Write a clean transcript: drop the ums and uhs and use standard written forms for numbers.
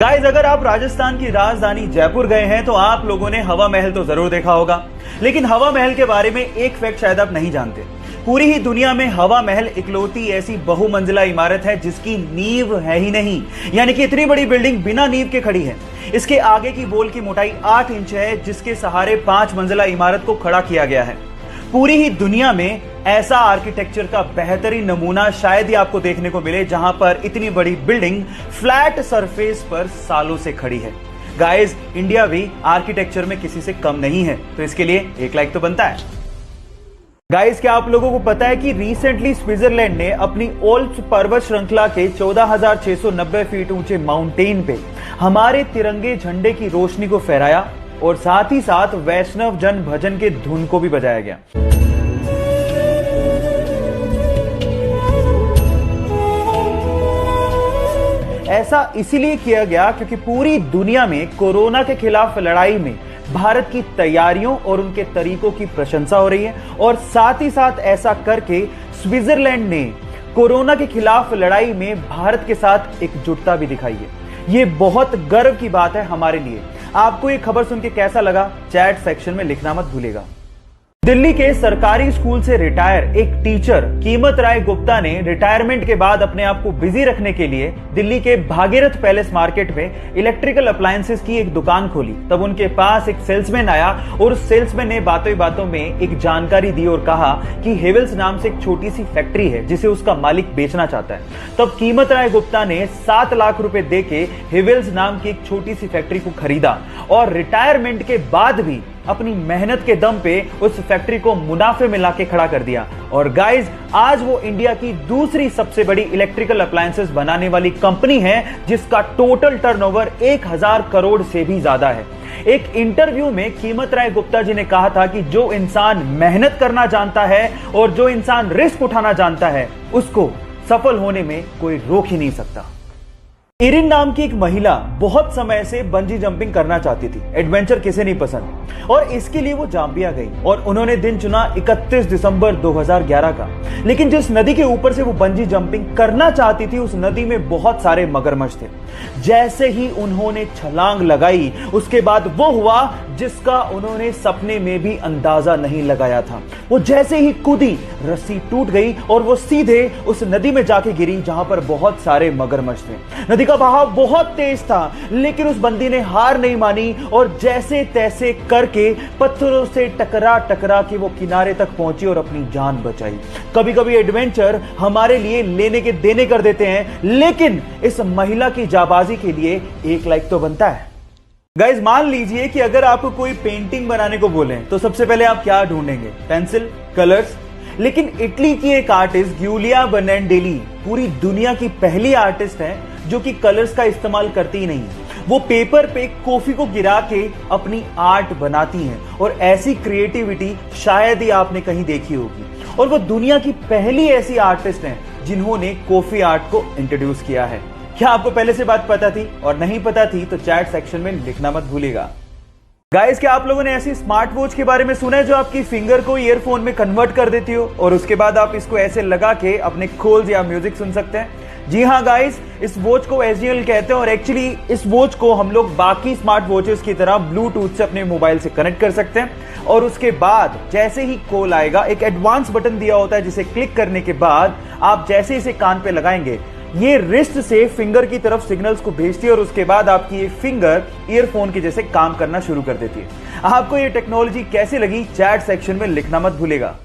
Guys, अगर आप राजस्थान की राजधानी जयपुर गए हैं तो आप लोगों ने हवा महल तो जरूर देखा होगा। लेकिन हवा महल के बारे में एक फैक्ट शायद आप नहीं जानते। पूरी ही दुनिया में हवा महल इकलौती ऐसी बहुमंजिला इमारत है जिसकी नींव है ही नहीं, यानी कि इतनी बड़ी बिल्डिंग बिना नींव के खड़ी है। इसके आगे की वॉल की मोटाई 8 इंच है, जिसके सहारे 5 मंजिला इमारत को खड़ा किया गया है। पूरी ही दुनिया में ऐसा आर्किटेक्चर का बेहतरीन नमूना शायद ही आपको देखने को मिले, जहां पर इतनी बड़ी बिल्डिंग फ्लैट सरफेस पर सालों से खड़ी है। गाइस, इंडिया भी आर्किटेक्चर में किसी से कम नहीं है, तो इसके लिए एक लाइक तो बनता है। गाइस, क्या आप लोगों को पता है कि रिसेंटली स्विट्जरलैंड ने अपनी ओल्प्स पर्वत श्रृंखला के 14,690 फीट ऊंचे माउंटेन पे हमारे तिरंगे झंडे की रोशनी को फहराया और साथ ही साथ वैष्णव जन भजन के धुन को भी बजाया गया। ऐसा इसीलिए किया गया क्योंकि पूरी दुनिया में कोरोना के खिलाफ लड़ाई में भारत की तैयारियों और उनके तरीकों की प्रशंसा हो रही है, और साथ ही साथ ऐसा करके स्विट्जरलैंड ने कोरोना के खिलाफ लड़ाई में भारत के साथ एकजुटता भी दिखाई है। ये बहुत गर्व की बात है हमारे लिए। आपको ये खबर सुन के कैसा लगा, चैट सेक्शन में लिखना मत भूलिएगा। दिल्ली के सरकारी स्कूल से रिटायर एक टीचर कीमत राय गुप्ता ने रिटायरमेंट के बाद अपने आप को बिजी रखने के लिए दिल्ली के भागीरथ पैलेस मार्केट में इलेक्ट्रिकल अप्लायंसेस की एक दुकान खोली। तब उनके पास एक सेल्समैन आया और उस सेल्समैन ने बातों ही बातों में एक जानकारी दी और कहा कि हेवेल्स नाम से एक छोटी सी फैक्ट्री है जिसे उसका मालिक बेचना चाहता है। तब कीमत राय गुप्ता ने 7 लाख रुपए देके हेवेल्स नाम की एक छोटी सी फैक्ट्री को खरीदा और रिटायरमेंट के बाद भी अपनी मेहनत के दम पे उस फैक्ट्री को मुनाफे में लाके खड़ा कर दिया। और गाइस, आज वो इंडिया की दूसरी सबसे बड़ी इलेक्ट्रिकल अप्लायंसेस बनाने वाली कंपनी है, जिसका टोटल टर्नओवर 1000 करोड़ से भी ज्यादा है। एक इंटरव्यू में कीमत राय गुप्ता जी ने कहा था कि जो इंसान मेहनत करना जानता है और जो इंसान रिस्क उठाना जानता है, उसको सफल होने में कोई रोक ही नहीं सकता। इरिन नाम की एक महिला बहुत समय से बंजी जंपिंग करना चाहती थी। एडवेंचर किसे नहीं पसंद, और इसके लिए वो जाम्बिया गई और उन्होंने दिन चुना 31 दिसंबर 2011 का। लेकिन जिस नदी के ऊपर से वो बंजी जंपिंग करना चाहती थी, उस नदी में बहुत सारे मगरमच्छ थे। जैसे ही उन्होंने छलांग लगाई, उसके बाद वो हुआ जिसका उन्होंने सपने में भी अंदाजा नहीं लगाया था। वो जैसे ही कूदी, रस्सी टूट गई और वो सीधे उस नदी में जाके गिरी जहां पर बहुत सारे मगरमच्छ थे। नदी का बहाव बहुत तेज था, लेकिन उस बंदी ने हार नहीं मानी और जैसे तैसे करके पत्थरों से टकरा टकरा के वो किनारे तक पहुंची और अपनी जान बचाई। कभी कभी एडवेंचर हमारे लिए लेने के देने कर देते हैं, लेकिन इस महिला की जाबाजी के लिए एक लाइक तो बनता है। गाइस, मान लीजिए कि अगर आपको कोई पेंटिंग बनाने को बोले तो सबसे पहले आप क्या ढूंढेंगे? Pencil, colours. लेकिन इटली की एक आर्टिस्ट गिउलिया बनाडेली पूरी दुनिया की पहली आर्टिस्ट है जो कि कलर्स का इस्तेमाल करती ही नहीं है। वो पेपर पे कॉफी को गिरा के अपनी आर्ट बनाती हैं, और ऐसी क्रिएटिविटी शायद ही आपने कहीं देखी होगी। और वो दुनिया की पहली ऐसी आर्टिस्ट हैं जिन्होंने कॉफी आर्ट को इंट्रोड्यूस किया है। क्या आपको पहले से बात पता थी? और नहीं पता थी तो चैट सेक्शन में लिखना मत भूलिएगा। गाइस, क्या आप लोगों ने ऐसी स्मार्ट वॉच के बारे में सुना है जो आपकी फिंगर को ईयरफोन में कन्वर्ट कर देती हो और उसके बाद आप इसको ऐसे लगा के अपने खोज या म्यूजिक सुन सकते हैं? जी हाँ गाइस, इस वॉच को एसजीएल कहते हैं, और एक्चुअली इस वॉच को हम लोग बाकी स्मार्ट वॉचेस की तरह ब्लूटूथ से अपने मोबाइल से कनेक्ट कर सकते हैं। और उसके बाद जैसे ही कॉल आएगा, एक एडवांस बटन दिया होता है जिसे क्लिक करने के बाद आप जैसे इसे कान पे लगाएंगे, ये रिस्ट से फिंगर की तरफ सिग्नल्स को भेजती है और उसके बाद आपकी ये फिंगर ईयरफोन के जैसे काम करना शुरू कर देती है। आपको ये टेक्नोलॉजी कैसे लगी, चैट सेक्शन में लिखना मत भूलेगा।